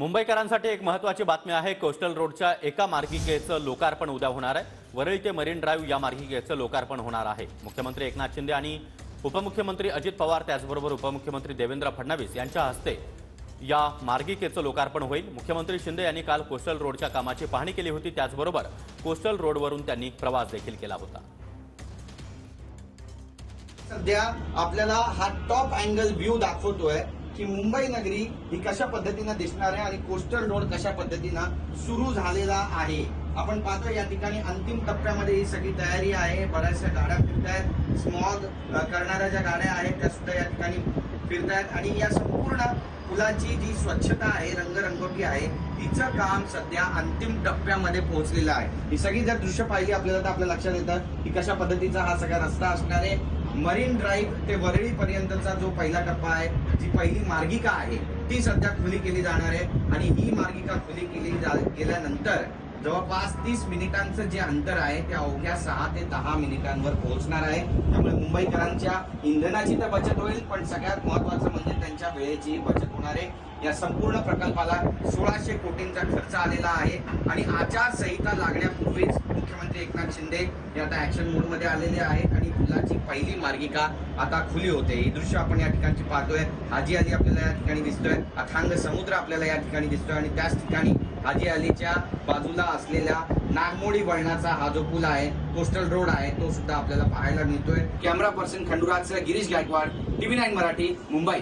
मुंबईकरांसाठी एक महत्त्वाची बातमी आहे। कोस्टल रोडच्या एका मार्गिकेचं लोकार्पण उद्या होणार आहे। वरळी ते मरीन ड्राइव्ह या मार्गिकेचं लोकार्पण होणार आहे। मुख्यमंत्री एकनाथ शिंदे आणि उपमुख्यमंत्री अजित पवार त्याचबरोबर उपमुख्यमंत्री देवेंद्र फडणवीस यांच्या हस्ते या मार्गिकेचं लोकार्पण होईल। मुख्यमंत्री शिंदे यांनी काल कोस्टल रोडच्या कामाची पाहणी केली होती। त्याचबरोबर कोस्टल रोडवरून त्यांनी प्रवास देखील केला होता। सध्या आपल्याला हा टॉप अँगल व्ह्यू दाखवतोय की मुंबई नगरी ही कशा पद्धतीने दिसणार आहे आणि कोस्टल रोड कशा पद्धतीने सुरू झालेला आहे। आपण पाहतो या ठिकाणी अंतिम टप्प्यामध्ये ही सगळी तयारी आहे। बऱ्याचशा गाड्या फिरतायत, स्मॉग करणाऱ्या ज्या गाड्या आहेत त्या सुद्धा या ठिकाणी फिरतायत आणि या संपूर्ण पुलाची जी स्वच्छता आहे, रंगरंगोटी आहे, तिचं काम सध्या अंतिम टप्प्यामध्ये पोहोचलेलं आहे। ही सगळी जर दृश्य पाहिली आपल्याला तर आपल्या लक्षात येतं की कशा पद्धतीचा हा सगळा रस्ता असणार आहे। मरीन ड्राइव्ह ते वरळी पर्यंतचा जो पहिला टप्पा आहे, जी पहिली मार्गिका आहे ती सध्या खुली केली जाणार आहे आणि ही मार्गिका खुली केली गेल्यानंतर जवळपास 30 मिनिटांचं जे अंतर आहे त्या अवघ्या 6 ते 10 मिनिटांवर पोहोचणार आहे। त्यामुळे मुंबईकरांच्या इंधनाची तर बचत होईल, पण सगळ्यात महत्त्वाचं म्हणजे त्यांच्या वेळेची बचत होणार आहे। या संपूर्ण प्रकल्पाला 1600 कोटींचा खर्च आलेला आहे आणि आचारसंहिता लागण्यापूर्वीच मुख्यमंत्री एकनाथ शिंदे हे आता ऍक्शन मोड मध्ये आलेले आहेत आणि पुलाची पहिली मार्गिका आता खुली होते। ही दृश्य आपण या ठिकाणी पाहतोय। हाजी अली आपल्याला या ठिकाणी दिसतोय, अथांग समुद्र आपल्याला या ठिकाणी दिसतोय आणि त्याच ठिकाणी हाजी अलीच्या बाजूला असलेल्या नागमोडी वळणाचा हा जो पूल आहे, कोस्टल रोड आहे, तो सुद्धा आपल्याला पाहायला मिळतोय। Camera person Khanduraj Girish Gaikwad, TV9 Marathi, Mumbai.